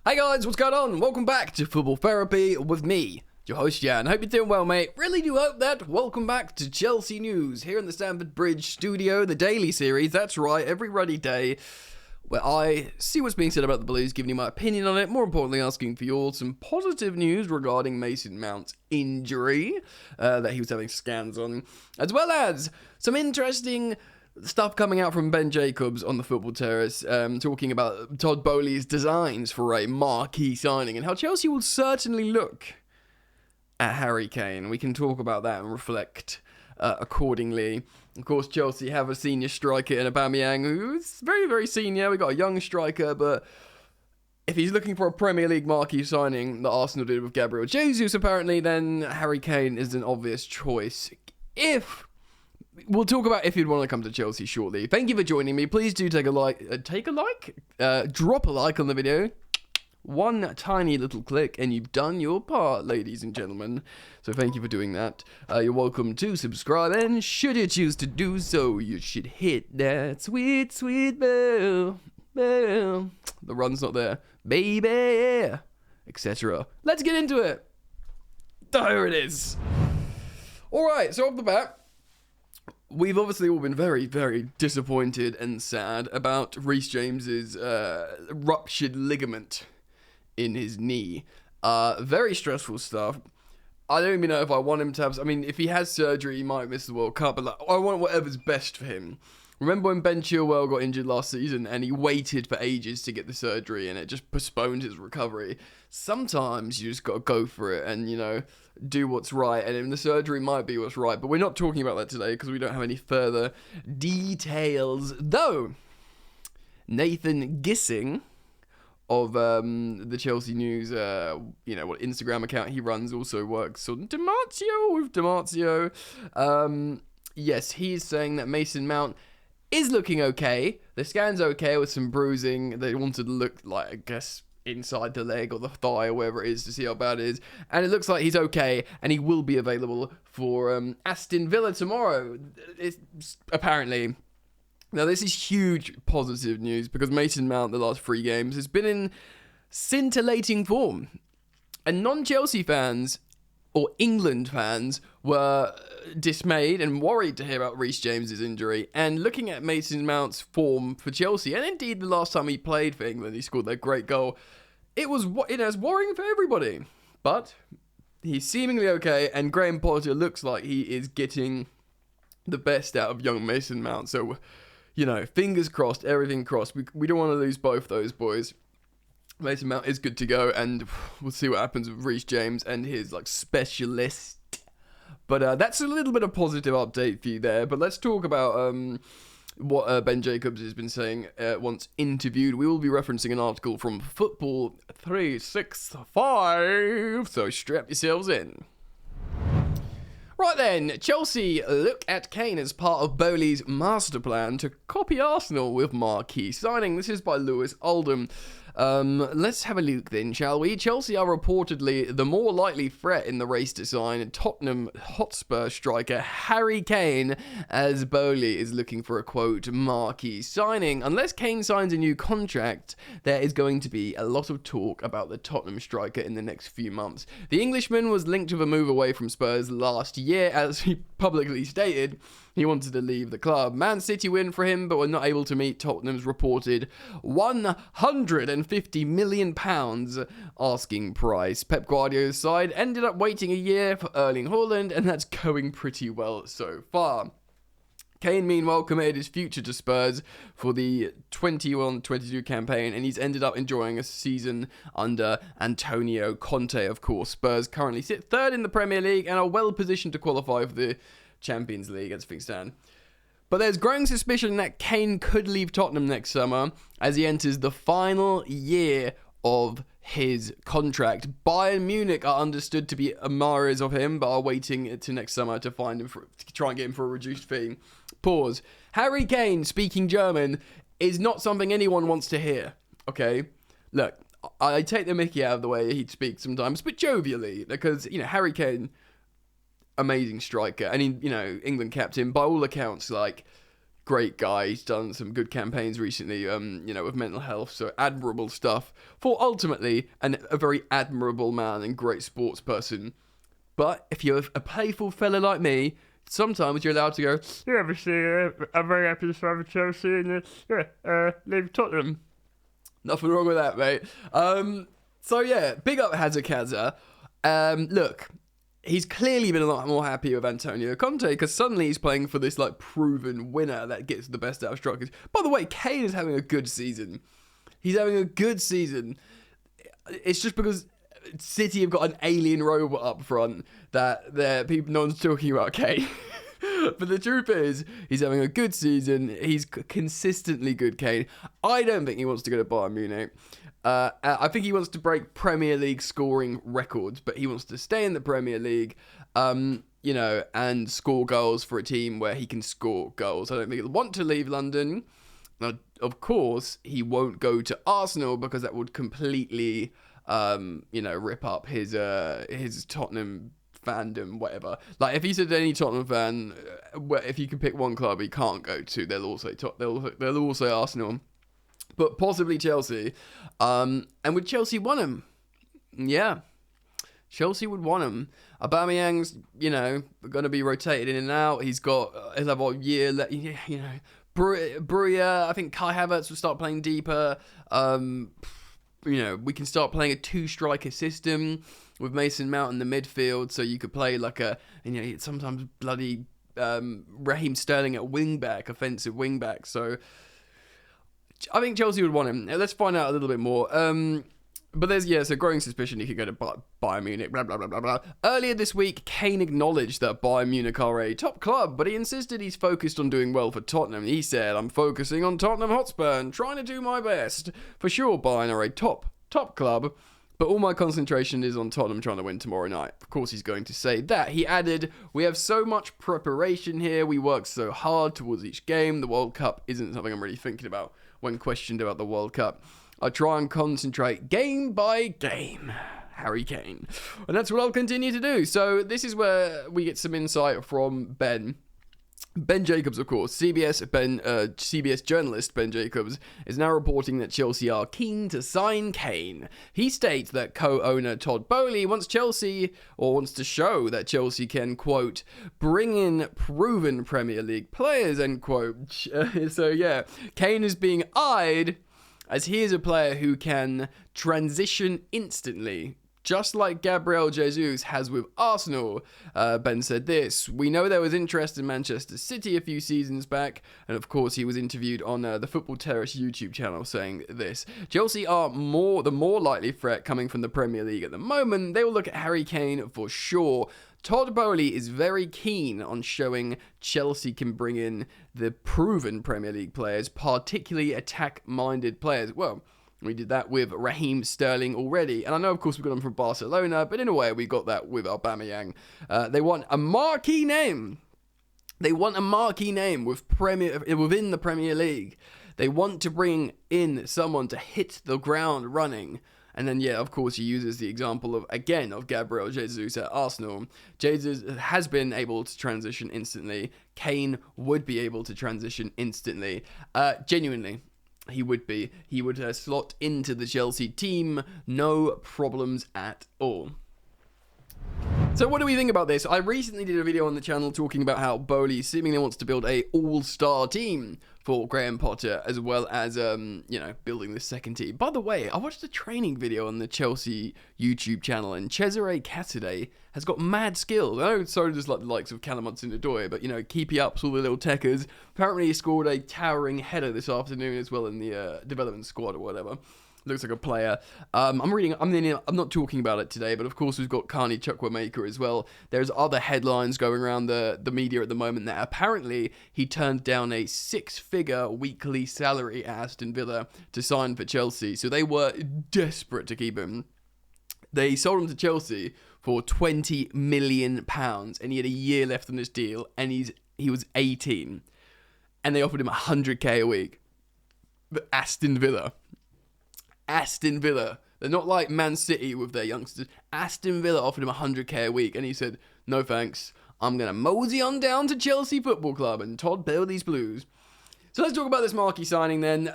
Hey guys, what's going on? Welcome back to Football Therapy with me, your host Jan. Hope you're doing well, mate. Really do hope that. Welcome back to Chelsea News here in the Stamford Bridge studio, the daily series. That's right, every ruddy day where I see what's being said about the Blues, giving you my opinion on it. More importantly, asking for your some positive news regarding Mason Mount's injury that he was having scans on, as well as some interesting stuff coming out from Ben Jacobs on the Football Terrace, talking about Todd Boehly's designs for a marquee signing and how Chelsea will certainly look at Harry Kane. We can talk about that and reflect accordingly. Of course, Chelsea have a senior striker in Aubameyang, who's very, very senior. We got a young striker, but if he's looking for a Premier League marquee signing that Arsenal did with Gabriel Jesus, apparently, then Harry Kane is an obvious choice. We'll talk about if you'd want to come to Chelsea shortly. Thank you for joining me. Please do take a like, drop a like on the video. One tiny little click and you've done your part, ladies and gentlemen. So thank you for doing that. You're welcome to subscribe, and should you choose to do so, you should hit that sweet, sweet bell. The run's not there. Baby, etc. Let's get into it. There it is. Alright, so off the bat, we've obviously all been very, very disappointed and sad about Reece James's ruptured ligament in his knee. Very stressful stuff. I don't even know if I want him to have... I mean, if he has surgery, he might miss the World Cup, but I want whatever's best for him. Remember when Ben Chilwell got injured last season and he waited for ages to get the surgery and it just postponed his recovery? Sometimes you just got to go for it and, do what's right, and the surgery might be what's right, but we're not talking about that today because we don't have any further details. Though, Nathan Gissing of the Chelsea News, what Instagram account he runs, also works on Dimarzio. Yes, he's saying that Mason Mount is looking okay. The scan's okay with some bruising. They wanted to look like, I guess, inside the leg or the thigh or wherever it is to see how bad it is. And it looks like he's okay and he will be available for Aston Villa tomorrow. Apparently. Now, this is huge positive news because Mason Mount, the last 3 games, has been in scintillating form. And non-Chelsea fans or England fans were dismayed and worried to hear about Reece James's injury. And looking at Mason Mount's form for Chelsea, and indeed the last time he played for England, he scored that great goal, it was worrying for everybody. But he's seemingly okay, and Graham Potter looks like he is getting the best out of young Mason Mount. So, fingers crossed, everything crossed. We don't want to lose both those boys. Mason Mount is good to go, and we'll see what happens with Reece James and his specialist. But that's a little bit of positive update for you there. But let's talk about what Ben Jacobs has been saying once interviewed. We will be referencing an article from Football 365, so strap yourselves in. Right then, Chelsea look at Kane as part of Boehly's master plan to copy Arsenal with marquee signing. This is by Lewis Oldham. Let's have a look then, shall we? Chelsea are reportedly the more likely threat in the race to sign Tottenham Hotspur striker Harry Kane, as Boehly is looking for a, quote, marquee signing. Unless Kane signs a new contract, there is going to be a lot of talk about the Tottenham striker in the next few months. The Englishman was linked with a move away from Spurs last year, as he publicly stated he wanted to leave the club. Man City win for him, but were not able to meet Tottenham's reported £150 million asking price. Pep Guardiola's side ended up waiting a year for Erling Haaland, and that's going pretty well so far. Kane, meanwhile, committed his future to Spurs for the 21-22 campaign, and he's ended up enjoying a season under Antonio Conte, of course. Spurs currently sit 3rd in the Premier League and are well positioned to qualify for the Champions League as things stand. But there's growing suspicion that Kane could leave Tottenham next summer as he enters the final year of his contract. Bayern Munich are understood to be admirers of him, but are waiting to next summer to find him to try and get him for a reduced fee. Pause. Harry Kane speaking German is not something anyone wants to hear. Okay, look, I take the mickey out of the way he speaks sometimes, but jovially, because Harry Kane, amazing striker, and England captain by all accounts, great guy. He's done some good campaigns recently, with mental health. So admirable stuff for ultimately a very admirable man and great sports person. But if you're a playful fella like me, sometimes you're allowed to go, yeah, obviously, I'm very happy to survive with Chelsea and, leave Tottenham. Nothing wrong with that, mate. So yeah, big up Hazard. Look, he's clearly been a lot more happy with Antonio Conte because suddenly he's playing for this like proven winner that gets the best out of strikers. By the way, Kane is having a good season. He's having a good season. It's just because City have got an alien robot up front that no one's talking about Kane. But the truth is, he's having a good season. He's consistently good, Kane. I don't think he wants to go to Bayern Munich. I think he wants to break Premier League scoring records, but he wants to stay in the Premier League, and score goals for a team where he can score goals. I don't think he'll want to leave London. Now, of course, he won't go to Arsenal because that would completely, rip up his Tottenham fandom, whatever. Like, if he said to any Tottenham fan, if you can pick one club he can't go to, they'll all say Arsenal, but possibly Chelsea. And would Chelsea want him? Yeah, Chelsea would want him. Aubameyang's, going to be rotated in and out. He'll have a year left, Bruyere, I think Kai Havertz will start playing deeper. We can start playing a 2-striker system with Mason Mount in the midfield, so you could play like sometimes bloody Raheem Sterling at wing-back, offensive wing-back. So I think Chelsea would want him. Let's find out a little bit more. But there's a growing suspicion he could go to Bayern Munich, blah, blah, blah, blah, blah. Earlier this week, Kane acknowledged that Bayern Munich are a top club, but he insisted he's focused on doing well for Tottenham. He said, I'm focusing on Tottenham Hotspur and trying to do my best. For sure, Bayern are a top club, but all my concentration is on Tottenham trying to win tomorrow night. Of course, he's going to say that. He added, we have so much preparation here. We work so hard towards each game. The World Cup isn't something I'm really thinking about when questioned about the World Cup. I try and concentrate game by game. Harry Kane. And that's what I'll continue to do. So this is where we get some insight from Ben. Ben Jacobs, of course, CBS journalist Ben Jacobs, is now reporting that Chelsea are keen to sign Kane. He states that co-owner Todd Boehly wants to show that Chelsea can, quote, bring in proven Premier League players, end quote. So yeah, Kane is being eyed as he is a player who can transition instantly, just like Gabriel Jesus has with Arsenal. Ben said this, we know there was interest in Manchester City a few seasons back, and of course he was interviewed on the Football Terrace YouTube channel saying this. Chelsea are the more likely threat coming from the Premier League at the moment. They will look at Harry Kane for sure. Todd Boehly is very keen on showing Chelsea can bring in the proven Premier League players, particularly attack-minded players. Well, we did that with Raheem Sterling already. And I know, of course, we got him from Barcelona, but in a way, we got that with Aubameyang. They want a marquee name. They want a marquee name within the Premier League. They want to bring in someone to hit the ground running. And then, yeah, of course, he uses the example of Gabriel Jesus at Arsenal. Jesus has been able to transition instantly. Kane would be able to transition instantly. Genuinely, he would be. He would slot into the Chelsea team. No problems at all. So what do we think about this? I recently did a video on the channel talking about how Boehly seemingly wants to build a all-star team for Graham Potter, as well as, building the second team. By the way, I watched a training video on the Chelsea YouTube channel, and Cesare Casadei has got mad skills. I know so does like the likes of Callum Hudson-Odoi, but, keepy ups, all the little techers. Apparently he scored a towering header this afternoon as well in the development squad or whatever. Looks like a player. I'm not talking about it today, but of course we've got Carney Chukwuemeka as well. There's other headlines going around the media at the moment that apparently he turned down a 6-figure weekly salary at Aston Villa to sign for Chelsea. So they were desperate to keep him. They sold him to Chelsea for £20 million, and he had a year left on this deal, and he was 18, and they offered him 100k a week. But Aston Villa. They're not like Man City with their youngsters. Aston Villa offered him 100k a week, and he said, no thanks, I'm going to mosey on down to Chelsea Football Club and Todd Boehly's Blues. So let's talk about this marquee signing then.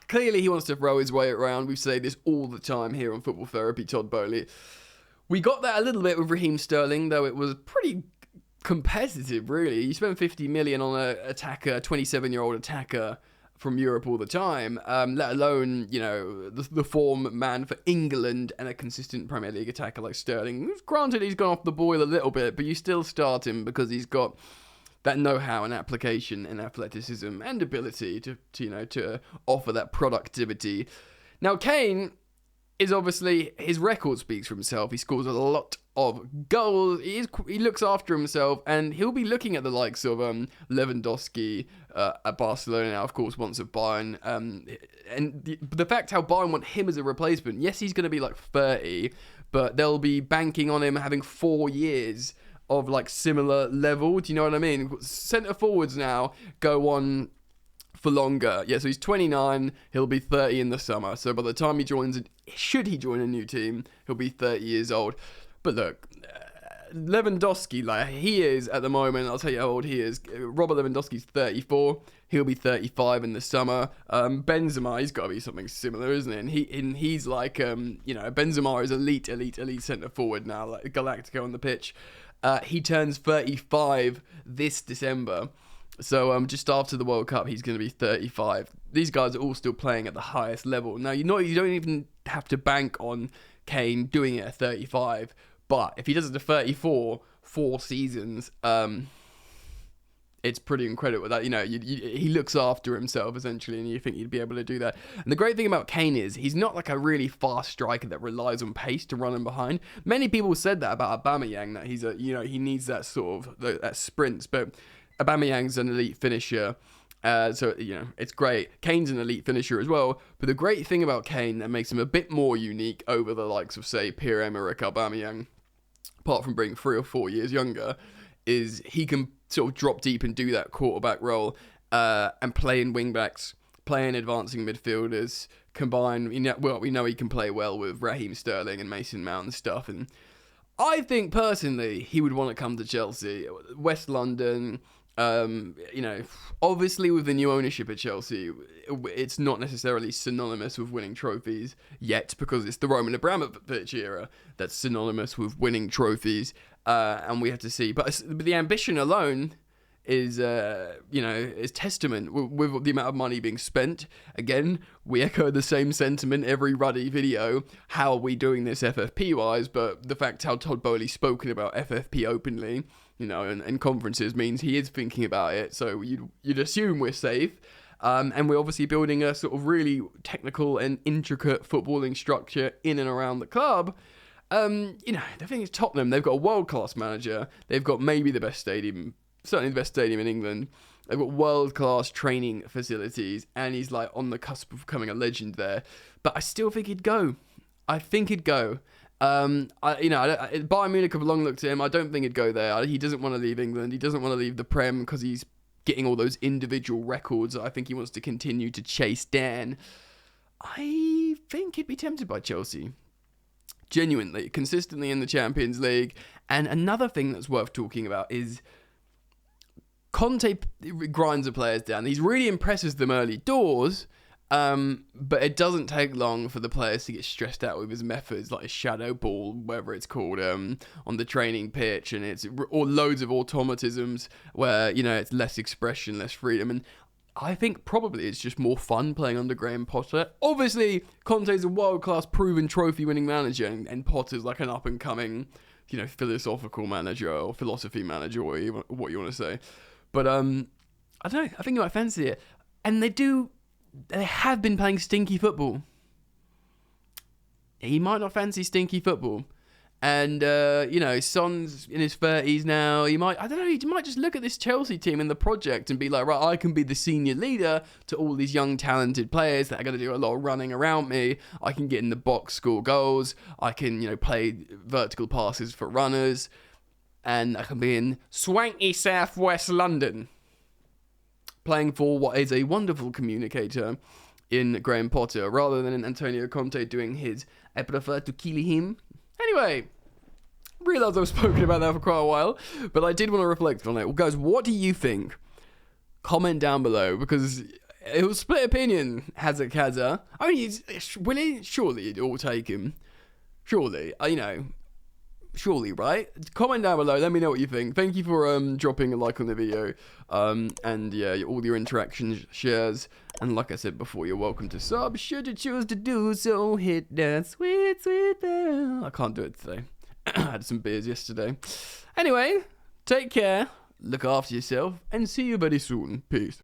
Clearly he wants to throw his weight around. We say this all the time here on Football Therapy, Todd Boehly. We got that a little bit with Raheem Sterling, though it was pretty competitive, really. You spent 50 million on an attacker, a 27-year-old attacker from Europe all the time, let alone, the form man for England and a consistent Premier League attacker like Sterling. Granted, he's gone off the boil a little bit, but you still start him because he's got that know-how and application and athleticism and ability to offer that productivity. Now, Kane is obviously, his record speaks for himself. He scores a lot of goals. He looks after himself, and he'll be looking at the likes of Lewandowski at Barcelona now, of course, once at Bayern. And the fact how Bayern want him as a replacement, yes, he's going to be like 30, but they'll be banking on him having 4 years of like similar level. Do you know what I mean? Centre forwards now go on for longer. Yeah, so he's 29, he'll be 30 in the summer. So by the time he joins, should he join a new team, he'll be 30 years old. But look, Lewandowski, like he is at the moment, I'll tell you how old he is. Robert Lewandowski's 34, he'll be 35 in the summer. Benzema, he's got to be something similar, isn't it? And he's like, Benzema is elite centre forward now, like Galactico on the pitch. He turns 35 this December. So just after the World Cup, he's going to be 35. These guys are all still playing at the highest level. Now, you don't even have to bank on Kane doing it at 35. But if he does it to 34, 4 seasons, it's pretty incredible. That he looks after himself, essentially, and you think he'd be able to do that. And the great thing about Kane is he's not like a really fast striker that relies on pace to run him behind. Many people said that about Aubameyang, that he's he needs that sort of that sprints, but Aubameyang's an elite finisher. So it's great. Kane's an elite finisher as well. But the great thing about Kane that makes him a bit more unique over the likes of, say, Pierre-Emerick Aubameyang, apart from being 3 or 4 years younger, is he can sort of drop deep and do that quarterback role and play in wingbacks, play in advancing midfielders, combine. We know he can play well with Raheem Sterling and Mason Mount and stuff. And I think personally he would want to come to Chelsea, West London. Obviously with the new ownership at Chelsea, it's not necessarily synonymous with winning trophies yet, because it's the Roman Abramovich era that's synonymous with winning trophies, and we have to see. But the ambition alone is testament with the amount of money being spent. Again, we echo the same sentiment every Ruddy video. How are we doing this FFP wise? But the fact how Todd Boehly's spoken about FFP openly, in conferences, means he is thinking about it. So you'd assume we're safe. And we're obviously building a sort of really technical and intricate footballing structure in and around the club. The thing is, Tottenham, they've got a world-class manager. They've got maybe the best stadium, certainly the best stadium in England. They've got world-class training facilities, and he's like on the cusp of becoming a legend there. But I still think he'd go. Bayern Munich have long looked at him. I don't think he'd go there. He doesn't want to leave England. He doesn't want to leave the Prem because he's getting all those individual records. I think he wants to continue to chase Dan. I think he'd be tempted by Chelsea. Genuinely, consistently in the Champions League. And another thing that's worth talking about is Conte grinds the players down. He really impresses them early doors. But it doesn't take long for the players to get stressed out with his methods, like his shadow ball, whatever it's called, on the training pitch, and it's all loads of automatisms where, it's less expression, less freedom, and I think probably it's just more fun playing under Graham Potter. Obviously, Conte's a world-class, proven trophy-winning manager, and Potter's like an up-and-coming, philosophical manager, or philosophy manager, or what you want to say. But, I don't know, I think you might fancy it. And they have been playing stinky football. He might not fancy stinky football. And, Son's in his 30s now. He might just look at this Chelsea team and the project and be like, right, I can be the senior leader to all these young, talented players that are going to do a lot of running around me. I can get in the box, score goals. I can, play vertical passes for runners. And I can be in swanky southwest London, playing for what is a wonderful communicator in Graham Potter, rather than Antonio Conte doing his "I prefer to kill him." Anyway, realised I've spoken about that for quite a while, but I did want to reflect on it. Well, guys, what do you think? Comment down below, because it was split opinion, Hazard. I mean, will he? Surely it will take him. Surely, surely, right? Comment down below. Let me know what you think. Thank you for dropping a like on the video, and yeah, all your interactions, shares, and like I said before, you're welcome to sub. Should you choose to do so, hit that sweet, sweet bell. I can't do it today. I had some beers yesterday. Anyway, take care, look after yourself, and see you very soon. Peace.